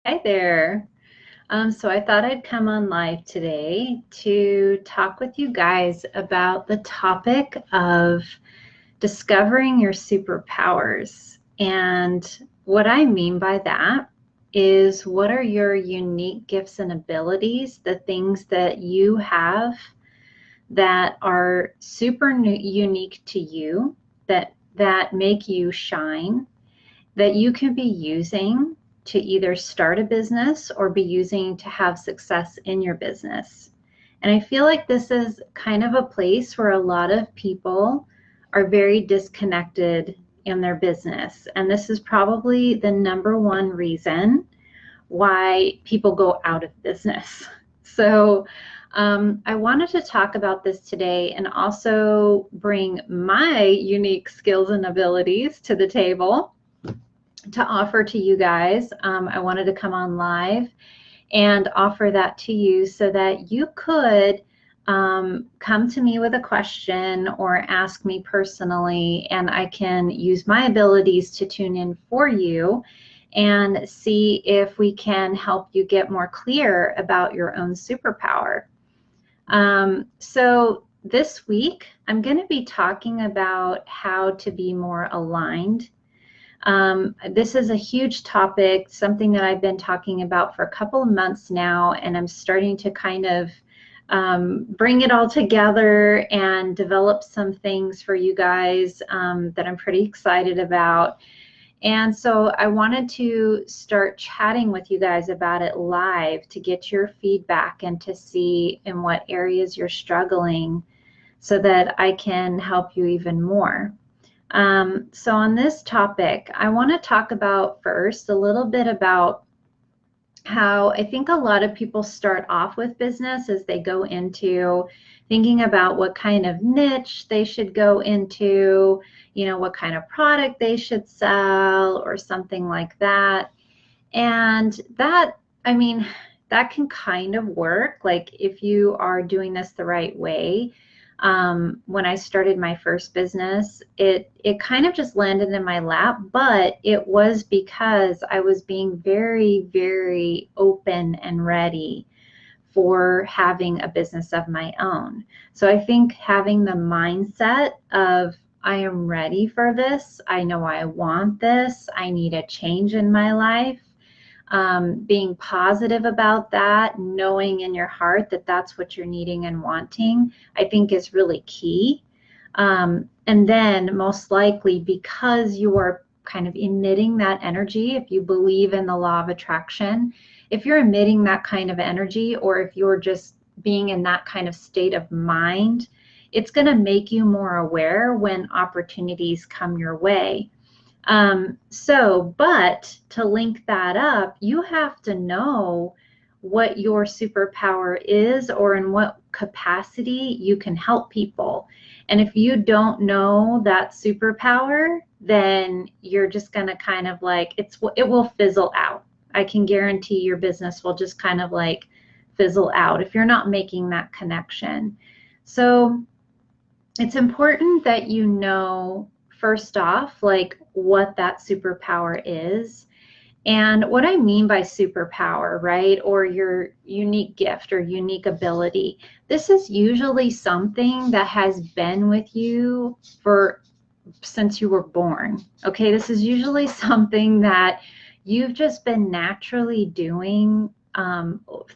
Hi there. So I thought I'd come on live today to talk with you guys about the topic of discovering your superpowers. And what I mean by that is what are your unique gifts and abilities, the things that you have that are super unique to you, that make you shine, that you can be using to either start a business or be using to have success in your business. And I feel like this is kind of a place where a lot of people are very disconnected in their business. And this is probably the number one reason why people go out of business. So I wanted to talk about this today and also bring my unique skills and abilities to the table to offer to you guys. I wanted to come on live and offer that to you so that you could come to me with a question or ask me personally, and I can use my abilities to tune in for you and see if we can help you get more clear about your own superpower. So this week, I'm going to be talking about how to be more aligned. This is a huge topic, something that I've been talking about for a couple of months now, and I'm starting to kind of bring it all together and develop some things for you guys that I'm pretty excited about. And so I wanted to start chatting with you guys about it live to get your feedback and to see in what areas you're struggling so that I can help you even more. So on this topic, I want to talk about first a little bit about how I think a lot of people start off with business as they go into thinking about what kind of niche they should go into, what kind of product they should sell or something like that. And that, I mean, that can kind of work, like if you are doing this the right way. When I started my first business, it kind of just landed in my lap, but it was because I was being very, very open and ready for having a business of my own. So I think having the mindset of I am ready for this, I know I want this, I need a change in my life, being positive about that, knowing in your heart that that's what you're needing and wanting, I think is really key. And then most likely, because you are kind of emitting that energy, if you believe in the law of attraction, if you're emitting that kind of energy, or if you're just being in that kind of state of mind, it's going to make you more aware when opportunities come your way. But to link that up, you have to know what your superpower is or in what capacity you can help people. And if you don't know that superpower, then you're just going to kind of like, it will fizzle out. I can guarantee your business will just kind of like fizzle out if you're not making that connection. So it's important that you know first off, like what that superpower is. And what I mean by superpower, right, or your unique gift or unique ability, this is usually something that has been with you for since you were born. Okay, this is usually something that you've just been naturally doing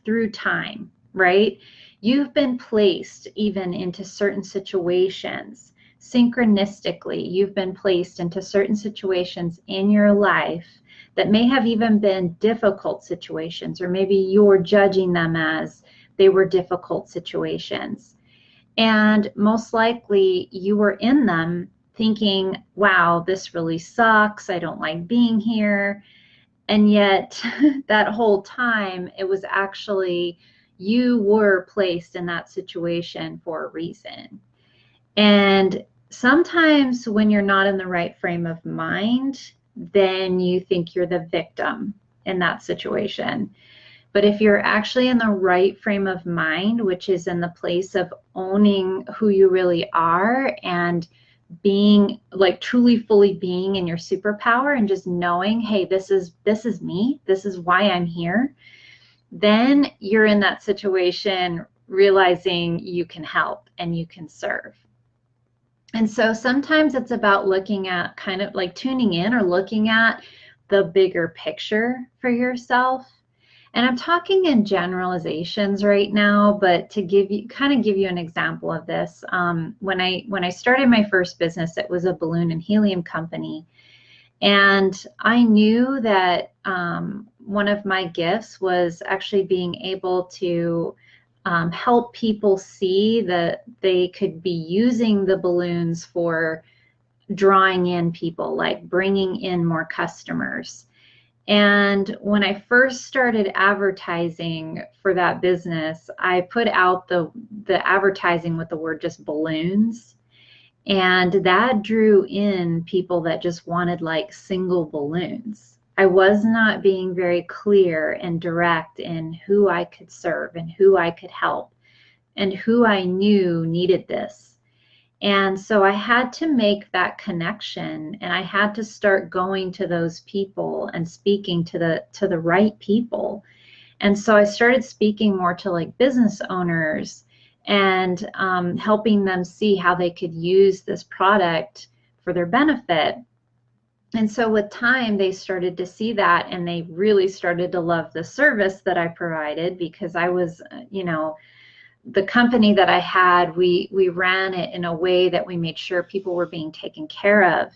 through time, right? You've been placed even into certain situations synchronistically. You've been placed into certain situations in your life that may have even been difficult situations, or maybe you're judging them as they were difficult situations. And most likely you were in them thinking, wow, this really sucks. I don't like being here. And yet, that whole time, it was actually you were placed in that situation for a reason. And sometimes when you're not in the right frame of mind, then you think you're the victim in that situation. But if you're actually in the right frame of mind, which is in the place of owning who you really are and being like truly fully being in your superpower and just knowing, hey, this is me, this is why I'm here, then you're in that situation realizing you can help and you can serve. And so sometimes it's about looking at, kind of like tuning in or looking at the bigger picture for yourself. And I'm talking in generalizations right now, but to give you an example of this, when I started my first business, it was a balloon and helium company, and I knew that one of my gifts was actually being able to help people see that they could be using the balloons for drawing in people, like bringing in more customers. And when I first started advertising for that business, I put out the advertising with the word just balloons. And that drew in people that just wanted like single balloons. I was not being very clear and direct in who I could serve and who I could help and who I knew needed this. And so I had to make that connection, and I had to start going to those people and speaking to the right people. And so I started speaking more to like business owners and helping them see how they could use this product for their benefit. And so with time, they started to see that, and they really started to love the service that I provided, because I was, the company that I had, we ran it in a way that we made sure people were being taken care of,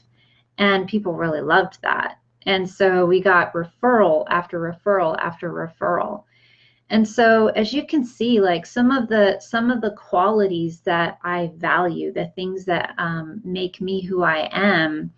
and people really loved that. And so we got referral after referral after referral. And so as you can see, like some of the qualities that I value, the things that make me who I am,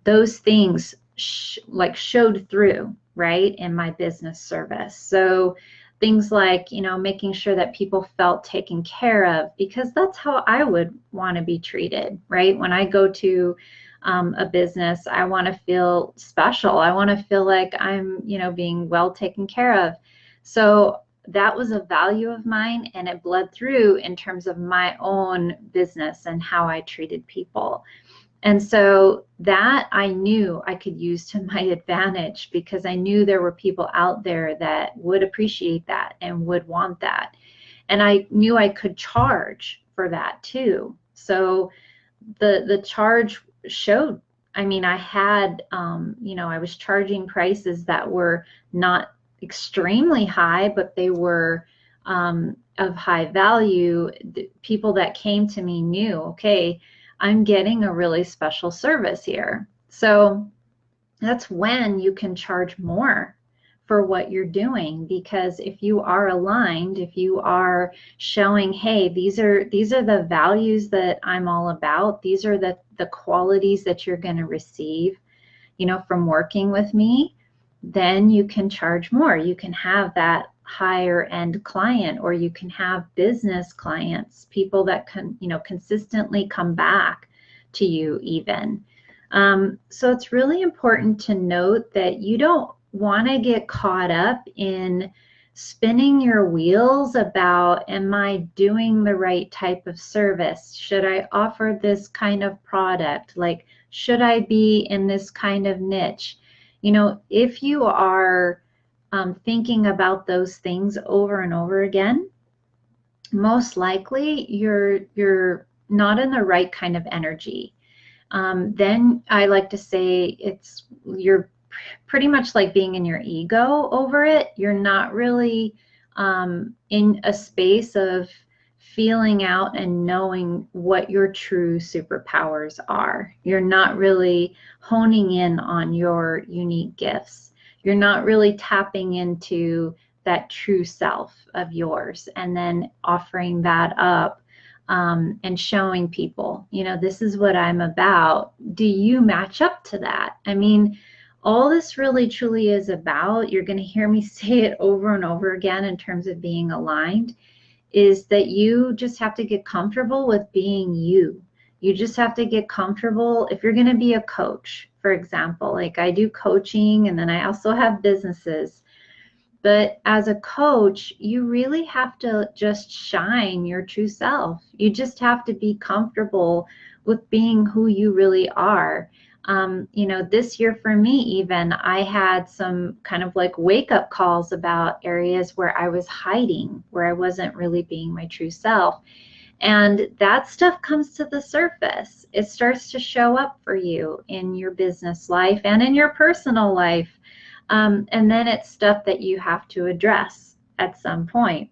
those things showed through, right, in my business service. So things like, making sure that people felt taken care of, because that's how I would want to be treated, right? When I go to a business, I want to feel special. I want to feel like I'm, being well taken care of. So that was a value of mine, and it bled through in terms of my own business and how I treated people. And so that I knew I could use to my advantage, because I knew there were people out there that would appreciate that and would want that. And I knew I could charge for that too. So the charge showed. I mean, I had, I was charging prices that were not extremely high, but they were of high value. The people that came to me knew, okay, I'm getting a really special service here. So that's when you can charge more for what you're doing, because if you are aligned, if you are showing, hey, these are the values that I'm all about, these are the qualities that you're going to receive, from working with me, then you can charge more. You can have that higher end client, or you can have business clients, people that can, consistently come back to you even. So it's really important to note that you don't want to get caught up in spinning your wheels about, am I doing the right type of service? Should I offer this kind of product? Like, should I be in this kind of niche? If you are thinking about those things over and over again, most likely you're not in the right kind of energy. Then I like to say you're pretty much like being in your ego over it. You're not really in a space of feeling out and knowing what your true superpowers are. You're not really honing in on your unique gifts. You're not really tapping into that true self of yours and then offering that up and showing people, this is what I'm about. Do you match up to that? I mean, all this really truly is about, you're going to hear me say it over and over again in terms of being aligned, is that you just have to get comfortable with being you. You just have to get comfortable. If you're going to be a coach, for example, like I do coaching, and then I also have businesses. But as a coach, you really have to just shine your true self. You just have to be comfortable with being who you really are. This year for me, even, I had some kind of like wake up calls about areas where I was hiding, where I wasn't really being my true self. And that stuff comes to the surface. It starts to show up for you in your business life and in your personal life. And then it's stuff that you have to address at some point.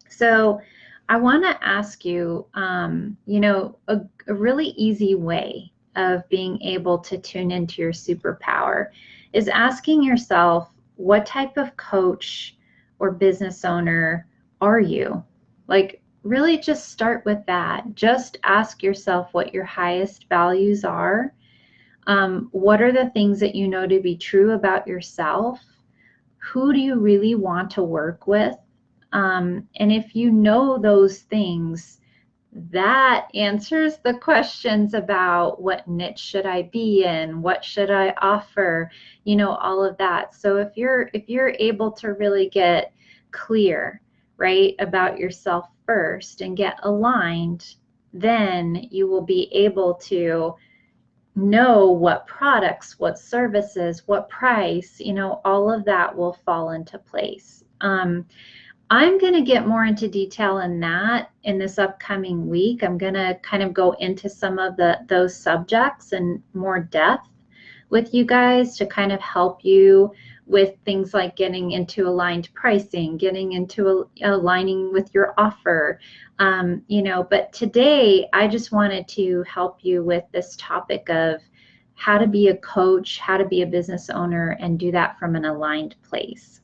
So I want to ask you, a really easy way of being able to tune into your superpower is asking yourself, what type of coach or business owner are you? Like, really just start with that. Just ask yourself what your highest values are. What are the things that you know to be true about yourself? Who do you really want to work with? And if you know those things, that answers the questions about what niche should I be in, what should I offer, all of that. So if you're able to really get clear, right, about yourself first and get aligned, then you will be able to know what products, what services, what price, all of that will fall into place. I'm going to get more into detail in that in this upcoming week. I'm going to kind of go into some of those subjects in more depth with you guys to kind of help you with things like getting into aligned pricing, getting into aligning with your offer. But today I just wanted to help you with this topic of how to be a coach, how to be a business owner, and do that from an aligned place.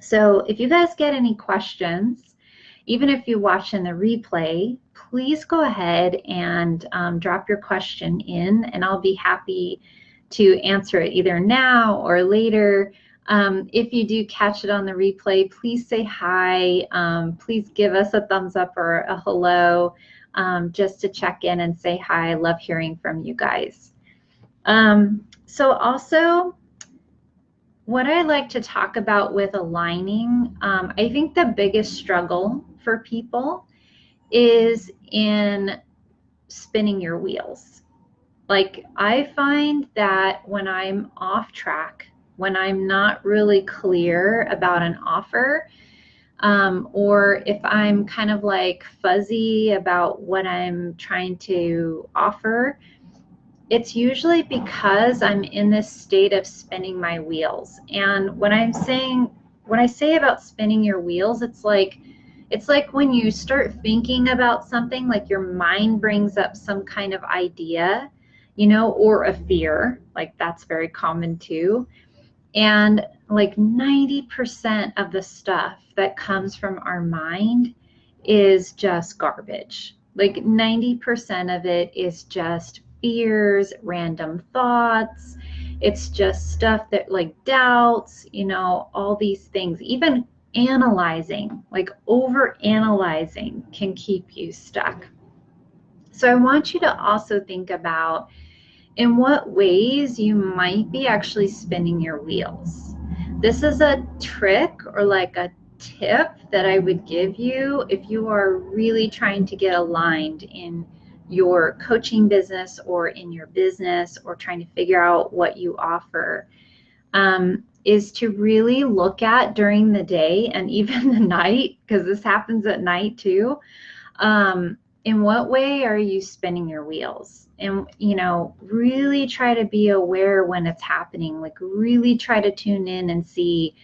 So if you guys get any questions, even if you watch in the replay, please go ahead and drop your question in, and I'll be happy to answer it either now or later. If you do catch it on the replay, please say hi. Please give us a thumbs up or a hello just to check in and say hi. I love hearing from you guys. So also, what I like to talk about with aligning, I think the biggest struggle for people is in spinning your wheels. Like, I find that when I'm off track, when I'm not really clear about an offer, or if I'm kind of like fuzzy about what I'm trying to offer, it's usually because I'm in this state of spinning my wheels. And when I say about spinning your wheels, it's like when you start thinking about something, like your mind brings up some kind of idea, or a fear, like that's very common too. And like 90% of the stuff that comes from our mind is just garbage. Like 90% of it is just fears, random thoughts. It's just stuff that like doubts, all these things. Even analyzing, like over analyzing, can keep you stuck. So I want you to also think about in what ways you might be actually spinning your wheels. This is a trick or like a tip that I would give you if you are really trying to get aligned in your coaching business or in your business or trying to figure out what you offer, is to really look at during the day and even the night, because this happens at night too. In what way are you spinning your wheels? And, really try to be aware when it's happening. Like, really try to tune in and see,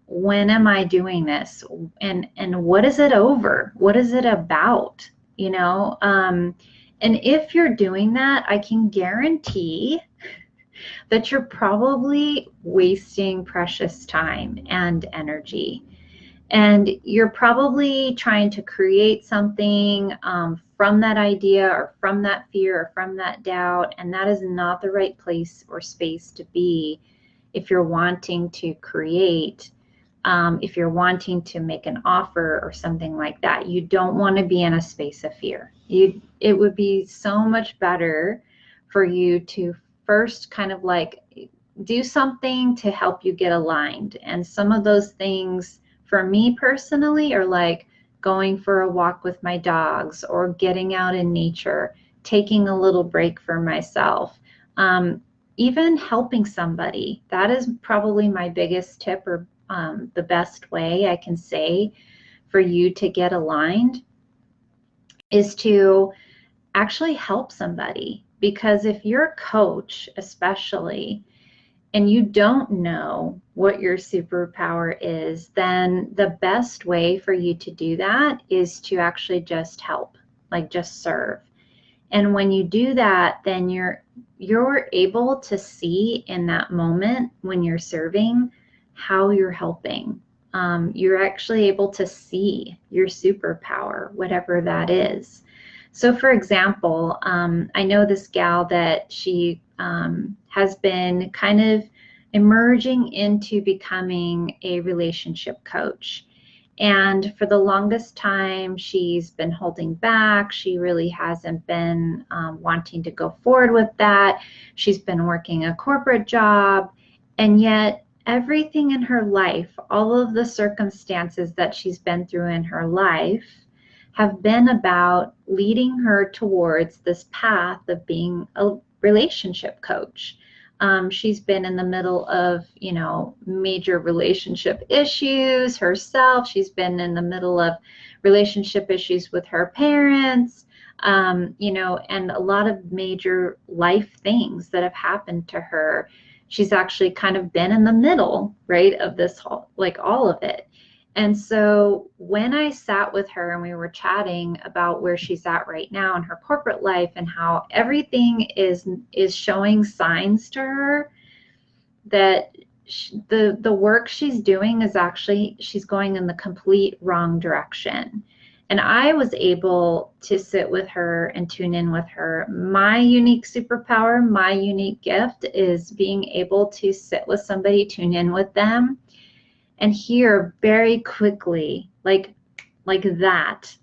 when am I doing this? And what is it over? What is it about? And if you're doing that, I can guarantee that you're probably wasting precious time and energy. And you're probably trying to create something from that idea or from that fear or from that doubt. And that is not the right place or space to be if you're wanting to create, if you're wanting to make an offer or something like that. You don't want to be in a space of fear. It would be so much better for you to first kind of like do something to help you get aligned. And some of those things, for me personally, are like going for a walk with my dogs or getting out in nature, taking a little break for myself, even helping somebody. That is probably my biggest tip, or the best way I can say for you to get aligned, is to actually help somebody. Because if you're a coach, especially, and you don't know what your superpower is, then the best way for you to do that is to actually just help, like just serve. And when you do that, then you're able to see in that moment when you're serving how you're helping. You're actually able to see your superpower, whatever that is. So for example, I know this gal that she has been kind of emerging into becoming a relationship coach. And for the longest time, she's been holding back. She really hasn't been wanting to go forward with that. She's been working a corporate job, and yet everything in her life, all of the circumstances that she's been through in her life, have been about leading her towards this path of being a relationship coach. She's been in the middle of, major relationship issues herself. She's been in the middle of relationship issues with her parents, and a lot of major life things that have happened to her. She's actually kind of been in the middle, right, of this whole, like all of it. And so when I sat with her and we were chatting about where she's at right now in her corporate life and how everything is showing signs to her that the work she's doing is actually, she's going in the complete wrong direction. And I was able to sit with her and tune in with her. My unique superpower, my unique gift is being able to sit with somebody, tune in with them, and hear very quickly, like that,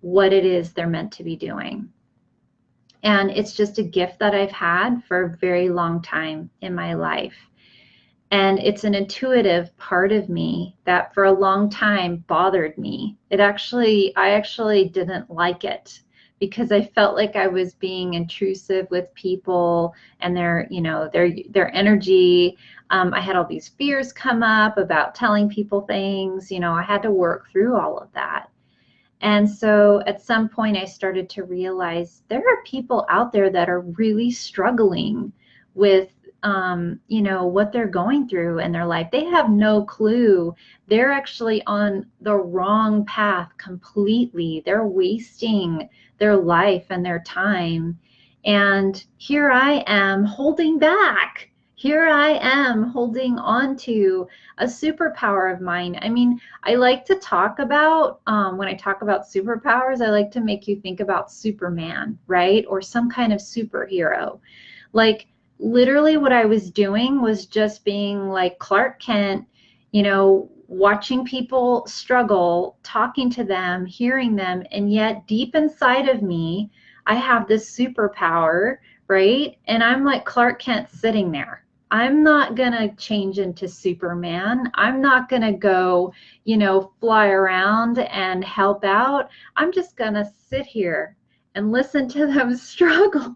what it is they're meant to be doing. And it's just a gift that I've had for a very long time in my life. And it's an intuitive part of me that for a long time bothered me. I actually didn't like it, because I felt like I was being intrusive with people and their energy. I had all these fears come up about telling people things. I had to work through all of that. And so at some point I started to realize there are people out there that are really struggling with what they're going through in their life. They have no clue. They're actually on the wrong path completely. They're wasting their life and their time. And here I am holding back. Here I am holding on to a superpower of mine. I mean, I like to talk about, when I talk about superpowers, I like to make you think about Superman, right? Or some kind of superhero. Like, literally what I was doing was just being like Clark Kent, watching people struggle, talking to them, hearing them, and yet deep inside of me, I have this superpower, right? And I'm like Clark Kent sitting there. I'm not going to change into Superman. I'm not going to go, fly around and help out. I'm just going to sit here and listen to them struggle.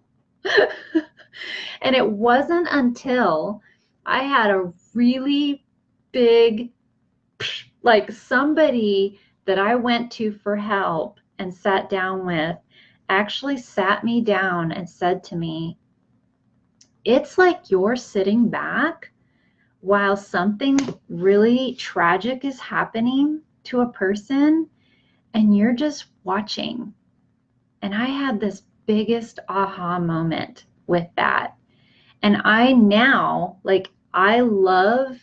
And it wasn't until I had a really big, like somebody that I went to for help and sat down with, actually sat me down and said to me, it's like you're sitting back while something really tragic is happening to a person and you're just watching. And I had this biggest aha moment with that. And I now, I love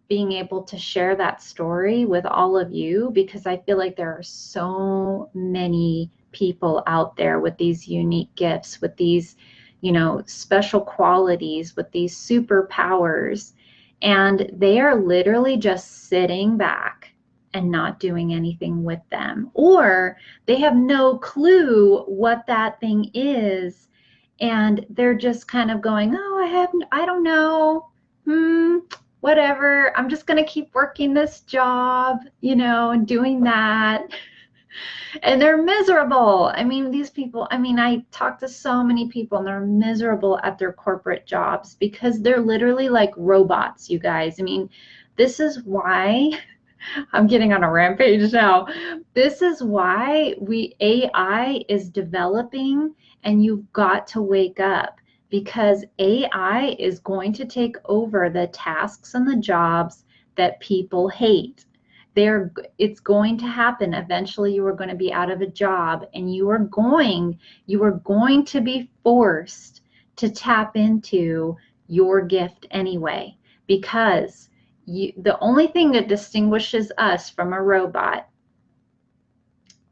being able to share that story with all of you, because I feel like there are so many people out there with these unique gifts, with these, special qualities, with these superpowers, and they are literally just sitting back and not doing anything with them, or they have no clue what that thing is. And they're just kind of going, oh, I don't know, whatever. I'm just going to keep working this job, and doing that. And they're miserable. I mean, these people, I mean, I talk to so many people and they're miserable at their corporate jobs because they're literally like robots, you guys. I mean, this is why I'm getting on a rampage now. This is why AI is developing, and you've got to wake up, because AI is going to take over the tasks and the jobs that people hate. It's going to happen. Eventually you are going to be out of a job, and you are going to be forced to tap into your gift anyway, because the only thing that distinguishes us from a robot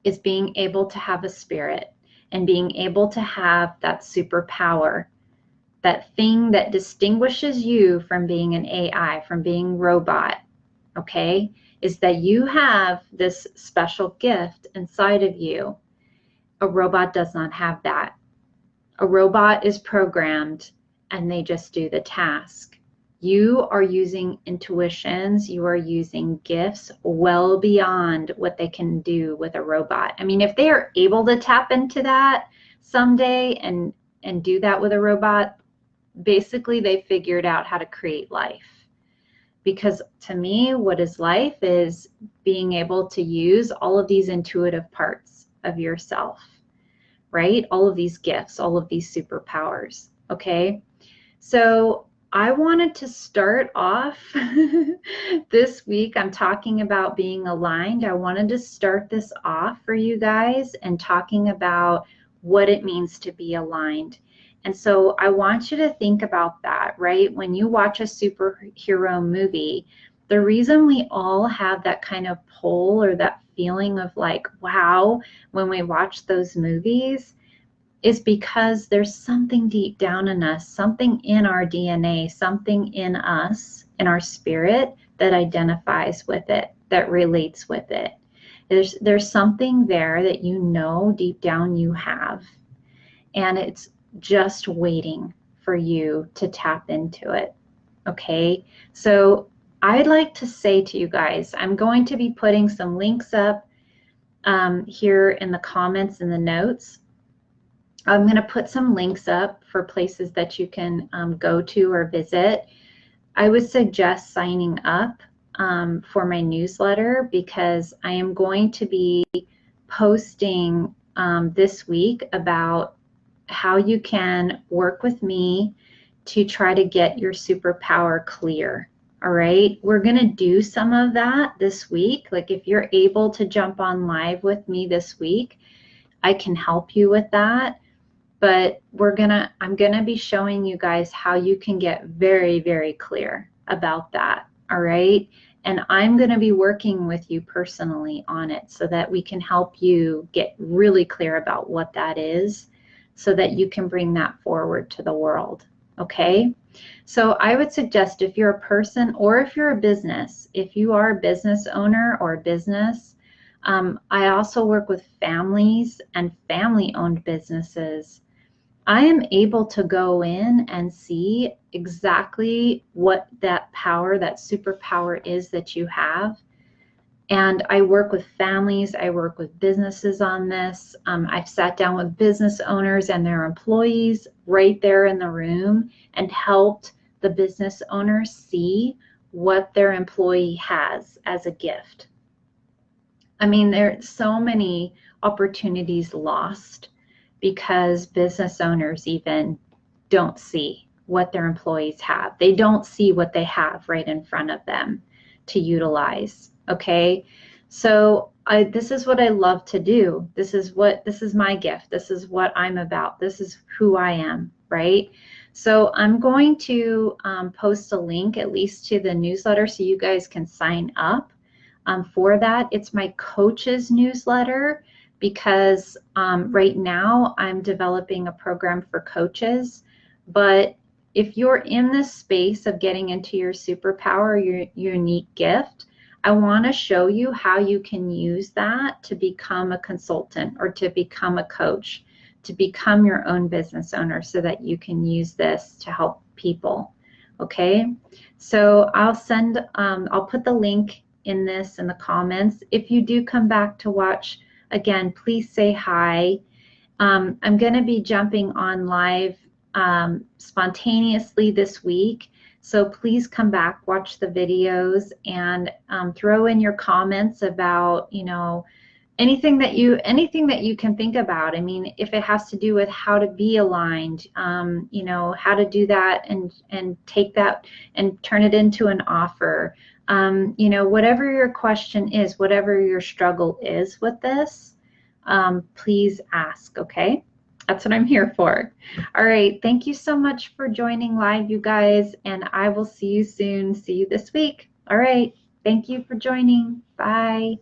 is being able to have a spirit and being able to have that superpower, that thing that distinguishes you from being an AI, from being robot, okay, is that you have this special gift inside of you. A robot does not have that. A robot is programmed and they just do the task. You are using intuitions, you are using gifts well beyond what they can do with a robot. I mean, if they are able to tap into that someday and do that with a robot, basically they figured out how to create life. Because to me, what is life is being able to use all of these intuitive parts of yourself, right? All of these gifts, all of these superpowers, okay? So I wanted to start off this week. I'm talking about being aligned. I wanted to start this off for you guys and talking about what it means to be aligned. And so I want you to think about that, right? When you watch a superhero movie, the reason we all have that kind of pull or that feeling of like, wow, when we watch those movies, is because there's something deep down in us, something in our DNA, something in us, in our spirit, that identifies with it, that relates with it. There's something there that you know deep down you have, and it's just waiting for you to tap into it, okay? So I'd like to say to you guys, I'm going to be putting some links up here in the comments and the notes. I'm going to put some links up for places that you can go to or visit. I would suggest signing up for my newsletter, because I am going to be posting this week about how you can work with me to try to get your superpower clear. All right, we're going to do some of that this week. Like, if you're able to jump on live with me this week, I can help you with that. But I'm gonna be showing you guys how you can get very, very clear about that, all right? And I'm gonna be working with you personally on it so that we can help you get really clear about what that is, so that you can bring that forward to the world, okay? So I would suggest, if you're a person or if you're a business, if you are a business owner or a business, I also work with families and family-owned businesses. I am able to go in and see exactly what that power, that superpower is that you have. And I work with families, I work with businesses on this. I've sat down with business owners and their employees right there in the room and helped the business owners see what their employee has as a gift. I mean, there's so many opportunities lost because business owners even don't see what their employees have. They don't see what they have right in front of them to utilize, okay? So this is what I love to do. This is my gift. This is what I'm about. This is who I am, right? So I'm going to post a link at least to the newsletter so you guys can sign up for that. It's my coach's newsletter, because right now I'm developing a program for coaches. But if you're in this space of getting into your superpower, your unique gift, I want to show you how you can use that to become a consultant or to become a coach, to become your own business owner, so that you can use this to help people. Okay, so I'll put the link in the comments. If you do come back to watch again, please say hi. I'm going to be jumping on live spontaneously this week. So please come back, watch the videos, and throw in your comments about, you know, anything that you can think about. I mean, if it has to do with how to be aligned, you know, how to do that and take that and turn it into an offer. You know, whatever your question is, whatever your struggle is with this, please ask, okay? That's what I'm here for. All right, thank you so much for joining live, you guys, and I will see you soon. See you this week. All right, thank you for joining. Bye.